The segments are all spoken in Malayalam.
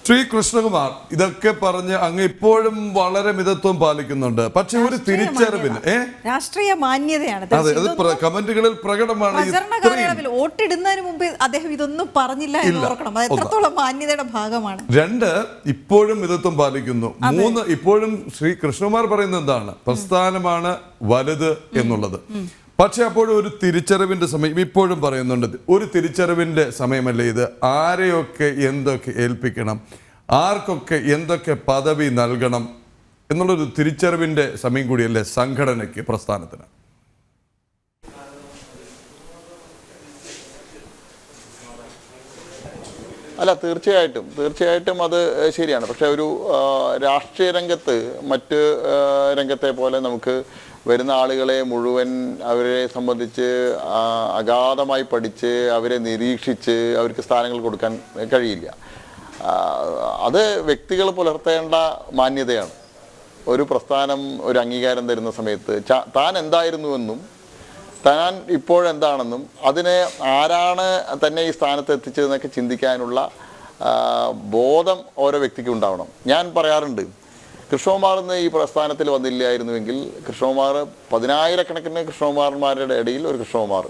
ശ്രീ കൃഷ്ണകുമാർ ഇതൊക്കെ പറഞ്ഞ് അങ്ങ് ഇപ്പോഴും വളരെ മിതത്വം പാലിക്കുന്നുണ്ട്. പക്ഷെ ഒരു തിരിച്ചറിവിന് രാഷ്ട്രീയ മാന്യതയാണ്. അതെ, അത് കമന്റുകളിൽ പ്രകടമാണ്. വോട്ടിടുന്നതിന് മുമ്പ് അദ്ദേഹം ഇതൊന്നും പറഞ്ഞില്ല എന്ന് ഓർക്കണം. അത് എത്രത്തോളം മാന്യതയുടെ ഭാഗമാണ്. 2 ഇപ്പോഴും മിതത്വം പാലിക്കുന്നു. 3 ഇപ്പോഴും ശ്രീ കൃഷ്ണകുമാർ പറയുന്നത് എന്താണ്? പ്രസ്ഥാനമാണ് വലുത് എന്നുള്ളത്. പക്ഷെ അപ്പോഴും ഒരു തിരിച്ചറിവിന്റെ സമയം ഇപ്പോഴും പറയുന്നുണ്ട്. ഒരു തിരിച്ചറിവിന്റെ സമയമല്ലേ ഇത്? ആരെയൊക്കെ എന്തൊക്കെ ഏൽപ്പിക്കണം, ആർക്കൊക്കെ എന്തൊക്കെ പദവി നൽകണം എന്നുള്ളൊരു തിരിച്ചറിവിന്റെ സമയം കൂടിയല്ലേ സംഘടനയ്ക്ക്, പ്രസ്ഥാനത്തിന്? അല്ല, തീർച്ചയായിട്ടും അത് ശരിയാണ്. പക്ഷെ ഒരു രാഷ്ട്രീയ രംഗത്ത് മറ്റ് രംഗത്തെ പോലെ നമുക്ക് വരുന്ന ആളുകളെ മുഴുവൻ അവരെ സംബന്ധിച്ച് അഗാധമായി പഠിച്ച് അവരെ നിരീക്ഷിച്ച് അവർക്ക് സ്ഥാനങ്ങൾ കൊടുക്കാൻ കഴിയില്ല. അത് വ്യക്തികൾ പുലർത്തേണ്ട മാന്യതയാണ്. ഒരു പ്രസ്ഥാനം ഒരു അംഗീകാരം തരുന്ന സമയത്ത് താൻ എന്തായിരുന്നുവെന്നും താൻ ഇപ്പോഴെന്താണെന്നും അതിനെ ആരാണ് തന്നെ ഈ സ്ഥാനത്ത് എത്തിച്ചതെന്നൊക്കെ ചിന്തിക്കാനുള്ള ബോധം ഓരോ വ്യക്തിക്കും ഉണ്ടാവണം. ഞാൻ പറയാറുണ്ട്, കൃഷ്ണകുമാർ ഇന്ന് ഈ പ്രസ്ഥാനത്തിൽ വന്നില്ലായിരുന്നുവെങ്കിൽ കൃഷ്ണകുമാർ 10,000-കണക്കിന് കൃഷ്ണകുമാരന്മാരുടെ ഇടയിൽ ഒരു കൃഷ്ണകുമാർ.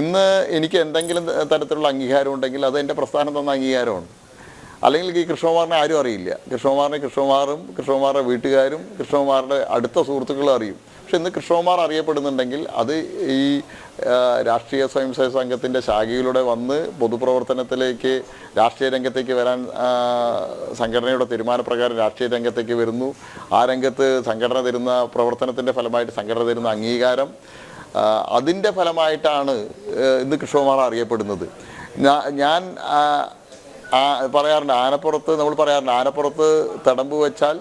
ഇന്ന് എനിക്ക് എന്തെങ്കിലും തരത്തിലുള്ള അംഗീകാരം ഉണ്ടെങ്കിൽ അത് എൻ്റെ പ്രസ്ഥാനം തന്ന അംഗീകാരമാണ്. അല്ലെങ്കിൽ ഈ കൃഷ്ണകുമാറിനെ ആരും അറിയില്ല. കൃഷ്ണകുമാറും കൃഷ്ണകുമാറുടെ വീട്ടുകാരും കൃഷ്ണകുമാറുടെ അടുത്ത സുഹൃത്തുക്കളും അറിയും. പക്ഷെ ഇന്ന് കൃഷ്ണകുമാർ അറിയപ്പെടുന്നുണ്ടെങ്കിൽ അത് ഈ രാഷ്ട്രീയ സ്വയംസേവക സംഘത്തിൻ്റെ ശാഖയിലൂടെ വന്ന് പൊതുപ്രവർത്തനത്തിലേക്ക്, രാഷ്ട്രീയ രംഗത്തേക്ക് വരാൻ സംഘടനയുടെ തീരുമാനപ്രകാരം രാഷ്ട്രീയ രംഗത്തേക്ക് വരുന്നു. ആ രംഗത്ത് സംഘടന തരുന്ന പ്രവർത്തനത്തിൻ്റെ ഫലമായിട്ട് സംഘടന തരുന്ന അംഗീകാരം, അതിൻ്റെ ഫലമായിട്ടാണ് ഇന്ന് കൃഷ്ണകുമാർ അറിയപ്പെടുന്നത്. ഞാൻ പറയാറുണ്ട്, ആനപ്പുറത്ത് തടമ്പ് വെച്ചാൽ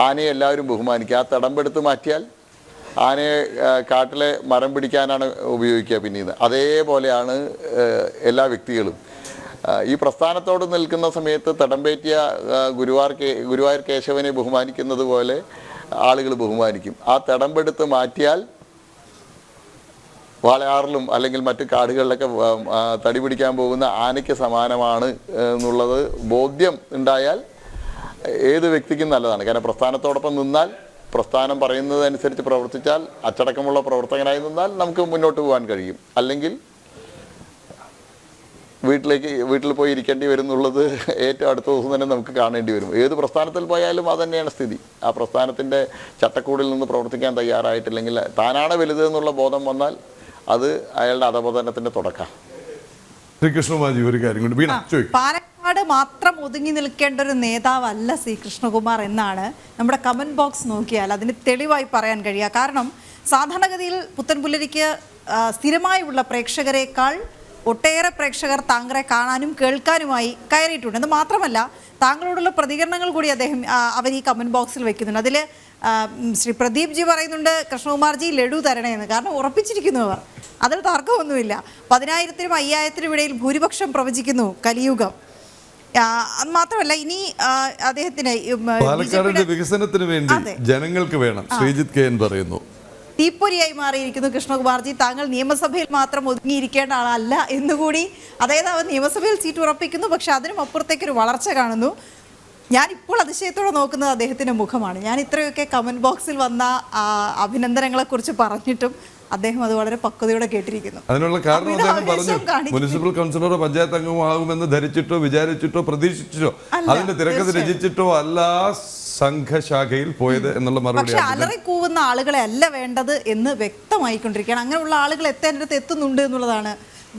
ആനയെ എല്ലാവരും ബഹുമാനിക്കുക. ആ തടമ്പെടുത്ത് മാറ്റിയാൽ ആനയെ കാട്ടിലെ മരം പിടിക്കാനാണ് ഉപയോഗിക്കുക പിന്നീട്. അതേപോലെയാണ് എല്ലാ വ്യക്തികളും. ഈ പ്രസ്ഥാനത്തോട് നിൽക്കുന്ന സമയത്ത് തടമ്പേറ്റിയ ഗുരുവായൂർ കേശവനെ ബഹുമാനിക്കുന്നത് പോലെ ആളുകൾ ബഹുമാനിക്കും. ആ തടമ്പെടുത്ത് മാറ്റിയാൽ വാളയാറിലും അല്ലെങ്കിൽ മറ്റു കാടുകളിലൊക്കെ തടി പിടിക്കാൻ പോകുന്ന ആനയ്ക്ക് സമാനമാണ് എന്നുള്ളത് ബോധ്യം ഉണ്ടായാൽ ഏത് വ്യക്തിക്കും നല്ലതാണ്. കാരണം പ്രസ്ഥാനത്തോടൊപ്പം നിന്നാൽ, പ്രസ്ഥാനം പറയുന്നതനുസരിച്ച് പ്രവർത്തിച്ചാൽ, അച്ചടക്കമുള്ള പ്രവർത്തകനായി നിന്നാൽ നമുക്ക് മുന്നോട്ട് പോകാൻ കഴിയും. അല്ലെങ്കിൽ വീട്ടിൽ പോയി ഇരിക്കേണ്ടി വരുന്നുള്ളത് ഏറ്റവും അടുത്ത ദിവസം തന്നെ നമുക്ക് കാണേണ്ടി വരും. ഏത് പ്രസ്ഥാനത്തിൽ പോയാലും അത് തന്നെയാണ് സ്ഥിതി. ആ പ്രസ്ഥാനത്തിൻ്റെ ചട്ടക്കൂടിൽ നിന്ന് പ്രവർത്തിക്കാൻ തയ്യാറായിട്ടില്ലെങ്കിൽ, താനാണ് വലുത് എന്നുള്ള ബോധം വന്നാൽ അത് അയാളുടെ അധപതനത്തിന്റെ തുടക്കം. ശ്രീകൃഷ്ണകുമാർജി, ഒരു കാര്യം കൊണ്ട് പാലക്കാട് മാത്രം ഒതുങ്ങി നിൽക്കേണ്ട ഒരു നേതാവല്ല ശ്രീ കൃഷ്ണകുമാർ എന്നാണ് നമ്മുടെ കമന്റ് ബോക്സ് നോക്കിയാൽ അതിന് തെളിവായി പറയാൻ കഴിയുക. കാരണം സാധാരണഗതിയിൽ പുത്തൻപുലരിക്ക് സ്ഥിരമായുള്ള പ്രേക്ഷകരെക്കാൾ ഒട്ടേറെ പ്രേക്ഷകർ താങ്കളെ കാണാനും കേൾക്കാനുമായി കയറിയിട്ടുണ്ട്. എന്ന് മാത്രമല്ല, താങ്കളോടുള്ള പ്രതികരണങ്ങൾ കൂടി അവർ ഈ കമന്റ് ബോക്സിൽ വെക്കുന്നുണ്ട്. അതിൽ ശ്രീ പ്രദീപ് ജി പറയുന്നുണ്ട്, കൃഷ്ണകുമാർജി ലഡു തരണേന്ന്. കാരണം ഉറപ്പിച്ചിരിക്കുന്നു അവർ, അതിൽ തർക്കമൊന്നുമില്ല. 10,000-നും 5,000-നും ഇടയിൽ ഭൂരിപക്ഷം പ്രവചിക്കുന്നു കലിയുഗം. അത് മാത്രമല്ല, ഇനി അദ്ദേഹത്തിന് പാലക്കാടിന്റെ വികസനത്തിന് വേണ്ടി ജനങ്ങൾക്ക് വേണം. ശ്രീജിത്ത് കെ പറയുന്നു, തീപ്പൊരിയായി മാറിയിരിക്കുന്നു കൃഷ്ണകുമാർജി. താങ്കൾ നിയമസഭയിൽ മാത്രം ഒതുങ്ങിയിരിക്കേണ്ട ആളല്ല എന്നുകൂടി, അതായത് അവർ നിയമസഭയിൽ സീറ്റ് ഉറപ്പിക്കുന്നു, പക്ഷെ അതിനും അപ്പുറത്തേക്കൊരു വളർച്ച കാണുന്നു. ഞാനിപ്പോൾ അതിശയത്തോടെ നോക്കുന്നത് അദ്ദേഹത്തിൻ്റെ മുഖമാണ്. ഞാൻ ഇത്രയൊക്കെ കമന്റ് ബോക്സിൽ വന്ന അഭിനന്ദനങ്ങളെക്കുറിച്ച് പറഞ്ഞിട്ടും അദ്ദേഹം അത് വളരെ പക്വതയോടെ കേട്ടിരിക്കുന്നു. അതിനുള്ള കാരണം അദ്ദേഹം പറഞ്ഞു, മുനിസിപ്പൽ കൗൺസിലറോ പഞ്ചായത്ത് അംഗമാകുമെന്ന് ധരിച്ചിട്ടോ വിചാരിച്ചിട്ടോ പ്രതീക്ഷിച്ചിട്ടോ അതിന്റെ തിരക്കഥ രചിച്ചിട്ടോ അല്ല സംഘശാഖയിൽ പോയത് എന്നുള്ള മറുപടി. പക്ഷെ അലറി കൂവുന്ന ആളുകളെ അല്ല വേണ്ടത് എന്ന് വ്യക്തമായിക്കൊണ്ടിരിക്കുകയാണ്. അങ്ങനെയുള്ള ആളുകൾ എത്തുന്നുണ്ട് എന്നുള്ളതാണ്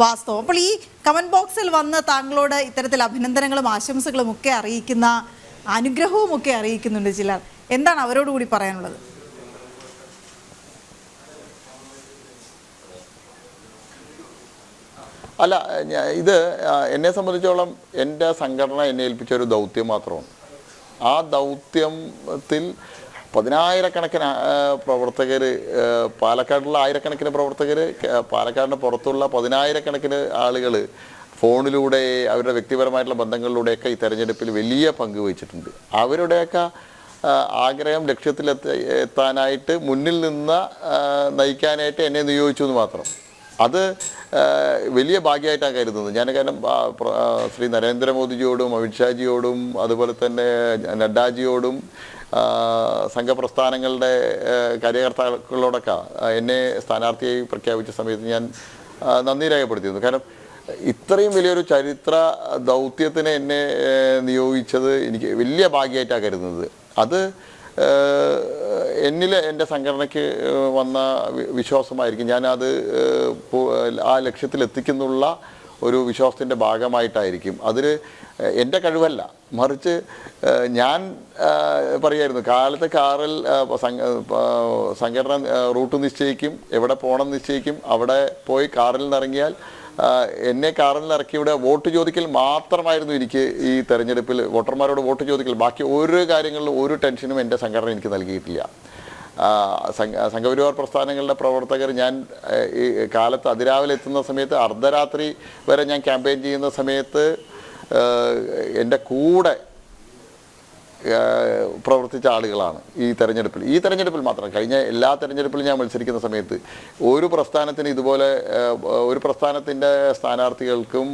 വാസ്തവം. അപ്പോൾ ഈ കമന്റ് ബോക്സിൽ വന്ന് താങ്കളോട് ഇത്തരത്തിൽ അഭിനന്ദനങ്ങളും ആശംസകളും ഒക്കെ അറിയിക്കുന്ന, അനുഗ്രഹവും ഒക്കെ അറിയിക്കുന്നുണ്ട് ചിലർ. എന്താണ് അവരോട് കൂടി പറയാനുള്ളത്? അല്ല, ഇത് എന്നെ സംബന്ധിച്ചോളം എൻ്റെ സംഘടന എന്നെ ഏൽപ്പിച്ച ഒരു ദൗത്യം മാത്രമാണ്. ആ ദൗത്യത്തിൽ 10,000-കണക്കിന് പ്രവർത്തകർ, പാലക്കാടുള്ള 1000-കണക്കിന് പ്രവർത്തകർ, പാലക്കാടിന് പുറത്തുള്ള 10,000-കണക്കിന് ആളുകൾ ഫോണിലൂടെ അവരുടെ വ്യക്തിപരമായിട്ടുള്ള ബന്ധങ്ങളിലൂടെയൊക്കെ ഈ തെരഞ്ഞെടുപ്പിൽ വലിയ പങ്ക് വഹിച്ചിട്ടുണ്ട്. അവരുടെയൊക്കെ ആഗ്രഹം ലക്ഷ്യത്തിലെത്താനായിട്ട് മുന്നിൽ നിന്ന് നയിക്കാനായിട്ട് എന്നെ നിയോഗിച്ചു എന്ന് മാത്രം. അത് വലിയ ഭാഗ്യമായിട്ടാണ് കരുതുന്നത് ഞാൻ. കാരണം ശ്രീ നരേന്ദ്രമോദിജിയോടും അമിത്ഷാജിയോടും അതുപോലെ തന്നെ നഡ്ഡാജിയോടും സംഘപ്രസ്ഥാനങ്ങളുടെ കാര്യകർത്താക്കളോടൊക്കെ എന്നെ സ്ഥാനാർത്ഥിയായി പ്രഖ്യാപിച്ച സമയത്ത് ഞാൻ നന്ദി രേഖപ്പെടുത്തിയിരുന്നു. കാരണം ഇത്രയും വലിയൊരു ചരിത്ര ദൗത്യത്തിന് എന്നെ നിയോഗിച്ചത് എനിക്ക് വലിയ ഭാഗ്യമായിട്ടാണ് കരുതുന്നത്. അത് എന്നിൽ എൻ്റെ സംഘടനയ്ക്ക് വന്ന വിശ്വാസമായിരിക്കും. ഞാനത് ആ ലക്ഷ്യത്തിലെത്തിക്കുന്നുള്ള ഒരു വിശ്വാസത്തിൻ്റെ ഭാഗമായിട്ടായിരിക്കും. അതിൽ എൻ്റെ കഴിവല്ല, മറിച്ച് ഞാൻ പറയായിരുന്നു കാലത്തെ കാറിൽ സംഘടന റൂട്ട് നിശ്ചയിക്കും, എവിടെ പോകണം നിശ്ചയിക്കും, അവിടെ പോയി കാറിൽ നിന്നിറങ്ങിയാൽ എന്നെ കാറിൽ ഇറക്കി ഇവിടെ വോട്ട് ചോദിക്കൽ മാത്രമായിരുന്നു എനിക്ക് ഈ തെരഞ്ഞെടുപ്പിൽ വോട്ടർമാരോട് വോട്ട് ചോദിക്കൽ. ബാക്കി ഒരു കാര്യങ്ങളിലും ഒരു ടെൻഷനും എൻ്റെ സംഘടന എനിക്ക് നൽകിയിട്ടില്ല. സംഘപരിവാർ പ്രസ്ഥാനങ്ങളുടെ പ്രവർത്തകർ ഞാൻ ഈ കാലത്ത് അതിരാവിലെ എത്തുന്ന സമയത്ത് അർദ്ധരാത്രി വരെ ഞാൻ ക്യാമ്പയിൻ ചെയ്യുന്ന സമയത്ത് എൻ്റെ കൂടെ പ്രവർത്തിച്ച ആളുകളാണ് ഈ തെരഞ്ഞെടുപ്പിൽ മാത്രം. കഴിഞ്ഞ എല്ലാ തെരഞ്ഞെടുപ്പിലും ഞാൻ മത്സരിക്കുന്ന സമയത്ത് ഒരു പ്രസ്ഥാനത്തിന് ഇതുപോലെ ഒരു പ്രസ്ഥാനത്തിൻ്റെ സ്ഥാനാർത്ഥികൾക്കും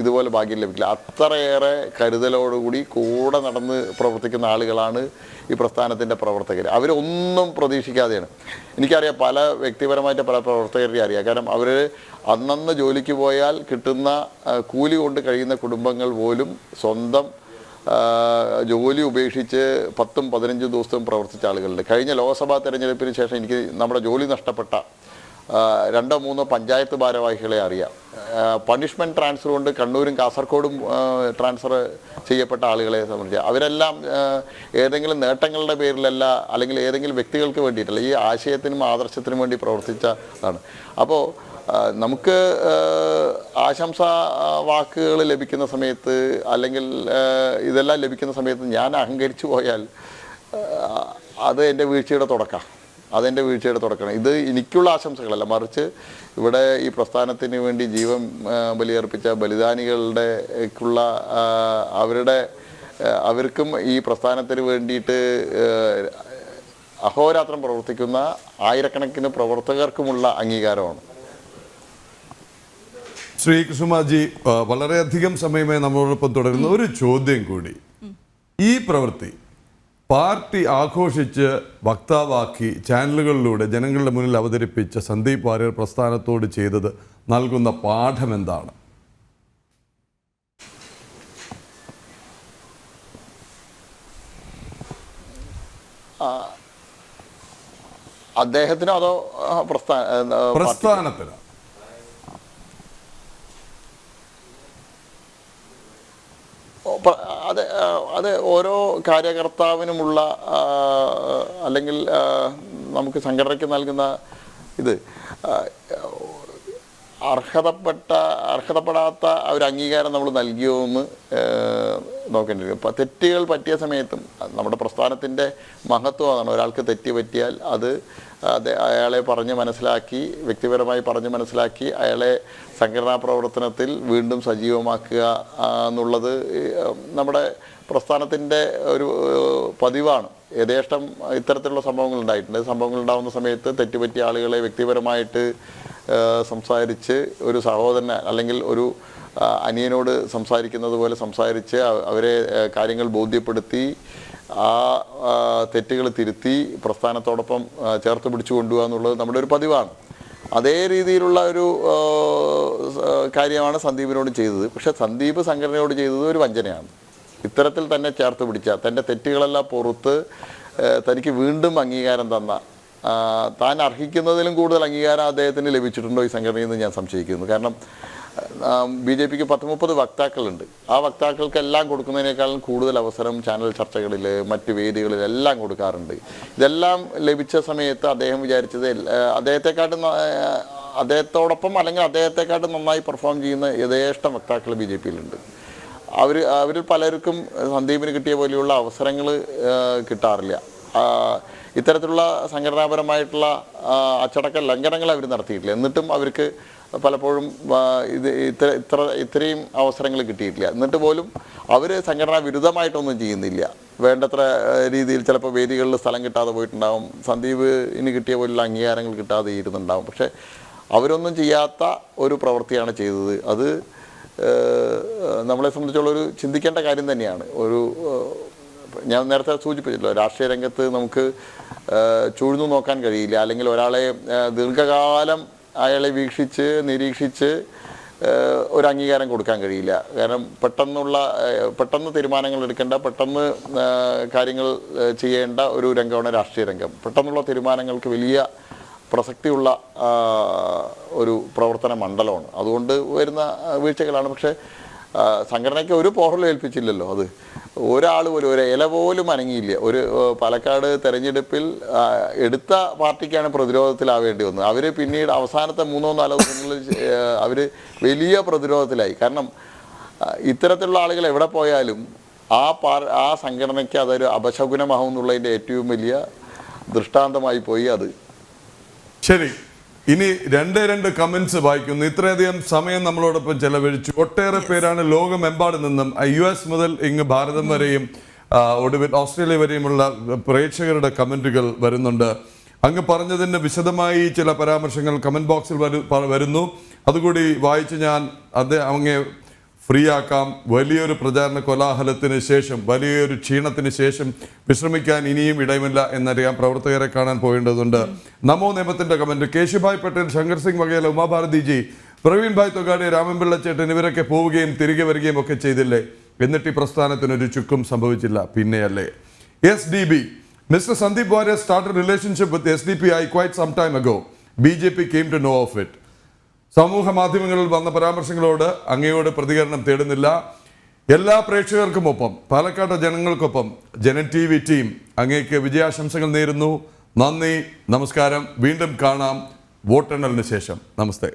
ഇതുപോലെ ഭാഗ്യം ലഭിക്കില്ല. അത്രയേറെ കരുതലോടുകൂടി കൂടെ നടന്ന് പ്രവർത്തിക്കുന്ന ആളുകളാണ് ഈ പ്രസ്ഥാനത്തിൻ്റെ പ്രവർത്തകർ. അവരൊന്നും പ്രതീക്ഷിക്കാതെയാണ്. എനിക്കറിയാം, പല വ്യക്തിപരമായിട്ട് പല പ്രവർത്തകരെയും അറിയാം. കാരണം അവർ അന്നന്ന് ജോലിക്ക് പോയാൽ കിട്ടുന്ന കൂലി കൊണ്ട് കഴിയുന്ന കുടുംബങ്ങൾ പോലും സ്വന്തം ജോലി ഉപേക്ഷിച്ച് 10-15 ദിവസവും പ്രവർത്തിച്ച ആളുകളുണ്ട്. കഴിഞ്ഞ ലോക്സഭാ തെരഞ്ഞെടുപ്പിന് ശേഷം എനിക്ക് നമ്മുടെ ജോലി നഷ്ടപ്പെട്ട 2-3 പഞ്ചായത്ത് ഭാരവാഹികളെ അറിയാം. പണിഷ്മെൻറ്റ് ട്രാൻസ്ഫർ കൊണ്ട് കണ്ണൂരും കാസർഗോഡും ട്രാൻസ്ഫർ ചെയ്യപ്പെട്ട ആളുകളെ സംബന്ധിച്ച് അവരെല്ലാം ഏതെങ്കിലും നേട്ടങ്ങളുടെ പേരിലല്ല, അല്ലെങ്കിൽ ഏതെങ്കിലും വ്യക്തികൾക്ക് വേണ്ടിയിട്ടല്ല, ഈ ആശയത്തിനും ആദർശത്തിനും വേണ്ടി പ്രവർത്തിച്ചതാണ്. അപ്പോൾ നമുക്ക് ആശംസാ വാക്കുകൾ ലഭിക്കുന്ന സമയത്ത്, അല്ലെങ്കിൽ ഇതെല്ലാം ലഭിക്കുന്ന സമയത്ത് ഞാൻ അഹങ്കരിച്ചു പോയാൽ അത് എൻ്റെ വീഴ്ചയുടെ തുടക്കമാണ്. ഇത് എനിക്കുള്ള ആശംസകളല്ല, മറിച്ച് ഇവിടെ ഈ പ്രസ്ഥാനത്തിന് വേണ്ടി ജീവൻ ബലിയർപ്പിച്ച ബലിദാനികളുടെക്കുള്ള അവർക്കും ഈ പ്രസ്ഥാനത്തിന് വേണ്ടിയിട്ട് അഹോരാത്രം പ്രവർത്തിക്കുന്ന ആയിരക്കണക്കിന് പ്രവർത്തകർക്കുമുള്ള അംഗീകാരമാണ്. ശ്രീ കൃഷ്ണകുമാർജി, വളരെയധികം സമയമായി നമ്മളോടൊപ്പം തുടരുന്ന ഒരു ചോദ്യം കൂടി. ഈ പ്രവൃത്തി പാർട്ടി ആഘോഷിച്ച് വക്താവാക്കി ചാനലുകളിലൂടെ ജനങ്ങളുടെ മുന്നിൽ അവതരിപ്പിച്ച സന്ദീപ് വാര്യർ പ്രസ്ഥാനത്തോട് ചെയ്തത് നൽകുന്ന പാഠം എന്താണ്? അദ്ദേഹത്തിനോ അതോ പ്രസ്ഥാനത്തിന്? അത് ഓരോ കാര്യകർത്താവിനുമുള്ള, അല്ലെങ്കിൽ നമുക്ക് സംഘടനയ്ക്ക് നൽകുന്ന ഇത് അർഹതപ്പെടാത്ത ഒരു അംഗീകാരം നമ്മൾ നൽകിയോ എന്ന് നോക്കേണ്ടി വരും. തെറ്റുകൾ പറ്റിയ സമയത്തും നമ്മുടെ പ്രസ്ഥാനത്തിൻ്റെ മഹത്വം അതാണ്. ഒരാൾക്ക് തെറ്റ് പറ്റിയാൽ അത് അയാളെ വ്യക്തിപരമായി പറഞ്ഞ് മനസ്സിലാക്കി അയാളെ സംഘടനാ പ്രവർത്തനത്തിൽ വീണ്ടും സജീവമാക്കുക എന്നുള്ളത് നമ്മുടെ പ്രസ്ഥാനത്തിൻ്റെ ഒരു പതിവാണ്. യഥേഷ്ടം ഇത്തരത്തിലുള്ള സംഭവങ്ങൾ ഉണ്ടായിട്ടുണ്ട്. സംഭവങ്ങൾ ഉണ്ടാകുന്ന സമയത്ത് തെറ്റുപറ്റിയ ആളുകളെ വ്യക്തിപരമായിട്ട് സംസാരിച്ച്, ഒരു സഹോദരനെ അല്ലെങ്കിൽ ഒരു അനിയനോട് സംസാരിക്കുന്നത് പോലെ സംസാരിച്ച് അവരെ കാര്യങ്ങൾ ബോധ്യപ്പെടുത്തി ആ തെറ്റുകൾ തിരുത്തി പ്രസ്ഥാനത്തോടൊപ്പം ചേർത്ത് പിടിച്ചു കൊണ്ടുപോകുക എന്നുള്ളത് നമ്മുടെ ഒരു പതിവാണ്. അതേ രീതിയിലുള്ള ഒരു കാര്യമാണ് സന്ദീപിനോട് ചെയ്തത്. പക്ഷെ സന്ദീപ് സംഘടനയോട് ചെയ്തത് ഒരു വഞ്ചനയാണ്. ഇത്തരത്തിൽ തന്നെ ചേർത്ത് പിടിച്ച, തൻ്റെ തെറ്റുകളെല്ലാം പുറത്ത് തനിക്ക് വീണ്ടും അംഗീകാരം തന്ന, താൻ അർഹിക്കുന്നതിലും കൂടുതൽ അംഗീകാരം അദ്ദേഹത്തിന് ലഭിച്ചിട്ടുണ്ടോ ഈ സംഘടനയിൽ നിന്ന് ഞാൻ സംശയിക്കുന്നു. കാരണം BJPക്ക് 10-30 വക്താക്കളുണ്ട്. ആ വക്താക്കൾക്കെല്ലാം കൊടുക്കുന്നതിനേക്കാളും കൂടുതൽ അവസരം ചാനൽ ചർച്ചകളിൽ, മറ്റ് വേദികളിൽ എല്ലാം കൊടുക്കാറുണ്ട്. ഇതെല്ലാം ലഭിച്ച സമയത്ത് അദ്ദേഹം വിചാരിച്ചത് അദ്ദേഹത്തോടൊപ്പം അല്ലെങ്കിൽ അദ്ദേഹത്തെക്കാട്ടും നന്നായി പെർഫോം ചെയ്യുന്ന യഥേഷ്ടം വക്താക്കൾ BJPയിലുണ്ട്. അവരിൽ പലർക്കും സന്ദീപിന് കിട്ടിയ പോലെയുള്ള അവസരങ്ങൾ കിട്ടാറില്ല. ഇത്തരത്തിലുള്ള സംഘടനാപരമായിട്ടുള്ള അച്ചടക്ക ലംഘനങ്ങൾ അവർ നടത്തിയിട്ടില്ല. എന്നിട്ടും അവർക്ക് പലപ്പോഴും ഇത്രയും അവസരങ്ങൾ കിട്ടിയിട്ടില്ല. എന്നിട്ട് പോലും അവർ സംഘടനാ വിരുദ്ധമായിട്ടൊന്നും ചെയ്യുന്നില്ല. വേണ്ടത്ര രീതിയിൽ ചിലപ്പോൾ വേദികളിൽ സ്ഥലം കിട്ടാതെ പോയിട്ടുണ്ടാവും. സന്ദീപിന് കിട്ടിയ പോലുള്ള അംഗീകാരങ്ങൾ കിട്ടാതെ ഇരുന്നുണ്ടാവും. പക്ഷേ അവരൊന്നും ചെയ്യാത്ത ഒരു പ്രവൃത്തിയാണ് ചെയ്തത്. അത് നമ്മളെ സംബന്ധിച്ചുള്ളൊരു ചിന്തിക്കേണ്ട കാര്യം തന്നെയാണ്. ഞാൻ നേരത്തെ സൂചിപ്പിച്ചല്ലോ, രാഷ്ട്രീയ രംഗത്ത് നമുക്ക് ചൂഴ്ന്നു നോക്കാൻ കഴിയില്ല, അല്ലെങ്കിൽ ഒരാളെ ദീർഘകാലം അയാളെ വീക്ഷിച്ച് നിരീക്ഷിച്ച് ഒരു അംഗീകാരം കൊടുക്കാൻ കഴിയില്ല. കാരണം പെട്ടെന്ന് തീരുമാനങ്ങൾ എടുക്കേണ്ട, പെട്ടെന്ന് കാര്യങ്ങൾ ചെയ്യേണ്ട ഒരു രംഗമാണ് രാഷ്ട്രീയ രംഗം. പെട്ടെന്നുള്ള തീരുമാനങ്ങൾക്ക് വലിയ പ്രസക്തിയുള്ള ഒരു പ്രവർത്തന മണ്ഡലമാണ്. അതുകൊണ്ട് വരുന്ന വീഴ്ചകളാണ്. പക്ഷേ സംഘടനയ്ക്ക് ഒരു പോറലും ഏൽപ്പിച്ചില്ലല്ലോ. അത് ഒരാൾ പോലും ഒരു ഇല പോലും അനങ്ങിയില്ല. ഒരു പാലക്കാട് തെരഞ്ഞെടുപ്പിൽ എടുത്ത പാർട്ടിക്കാണ് പ്രതിരോധത്തിലാവേണ്ടി വന്നത്. അവർ പിന്നീട് അവസാനത്തെ 3-4 ദിവസങ്ങളിൽ അവർ വലിയ പ്രതിരോധത്തിലായി. കാരണം ഇത്തരത്തിലുള്ള ആളുകൾ എവിടെ പോയാലും ആ സംഘടനയ്ക്ക് അതൊരു അപശകുനമാവും എന്നുള്ളതിൻ്റെ ഏറ്റവും വലിയ ദൃഷ്ടാന്തമായി പോയി അത്. ശരി, ഇനി 2 കമന്റ്സ് വായിക്കുന്നു. ഇത്രയധികം സമയം നമ്മളോടൊപ്പം ചെലവഴിച്ചു. ഒട്ടേറെ പേരാണ് ലോകമെമ്പാടും നിന്നും US മുതൽ ഇങ്ങ് ഭാരതം വരെയും ഒടുവിൽ ഓസ്ട്രേലിയ വരെയുമുള്ള പ്രേക്ഷകരുടെ കമന്റുകൾ വരുന്നുണ്ട്. അങ്ങ് പറഞ്ഞതിന് വിശദമായി ചില പരാമർശങ്ങൾ കമന്റ് ബോക്സിൽ വരുന്നു. അതുകൂടി വായിച്ച് ഞാൻ അങ്ങേ ഫ്രീ ആക്കാം. വലിയൊരു പ്രചാരണ കോലാഹലത്തിന് ശേഷം, വലിയൊരു ക്ഷീണത്തിന് ശേഷം വിശ്രമിക്കാൻ ഇനിയും ഇടയുമില്ല എന്നറിയാം. പ്രവർത്തകരെ കാണാൻ പോകേണ്ടതുണ്ട്. നമോ നിയമത്തിന്റെ കമന്റ്. കേശുഭായ് പട്ടേൽ, ശങ്കർ സിംഗ് വഗേല, ഉമാഭാരതിജി, പ്രവീൺ ഭായ് തൊഗാഡി, രാമൻപിള്ള ചേട്ടൻ ഇവരൊക്കെ പോവുകയും തിരികെ വരികയും ഒക്കെ ചെയ്തില്ലേ? എന്നിട്ട് ഈ പ്രസ്ഥാനത്തിനൊരു ചുക്കും സംഭവിച്ചില്ല. പിന്നെയല്ലേ SDB. Mr. Sandeep Warrior started relationship with SDPI quite some time ago. BJP came to know of it. സമൂഹ മാധ്യമങ്ങളിൽ വന്ന പരാമർശങ്ങളോട് അങ്ങയോട് പ്രതികരണം തേടുന്നില്ല. എല്ലാ പ്രേക്ഷകർക്കുമൊപ്പം, പാലക്കാട് ജനങ്ങൾക്കൊപ്പം ജനൻ TV ടീം അങ്ങേക്ക് വിജയാശംസകൾ നേരുന്നു. നന്ദി, നമസ്കാരം. വീണ്ടും കാണാം വോട്ടെണ്ണലിന് ശേഷം. നമസ്തേ.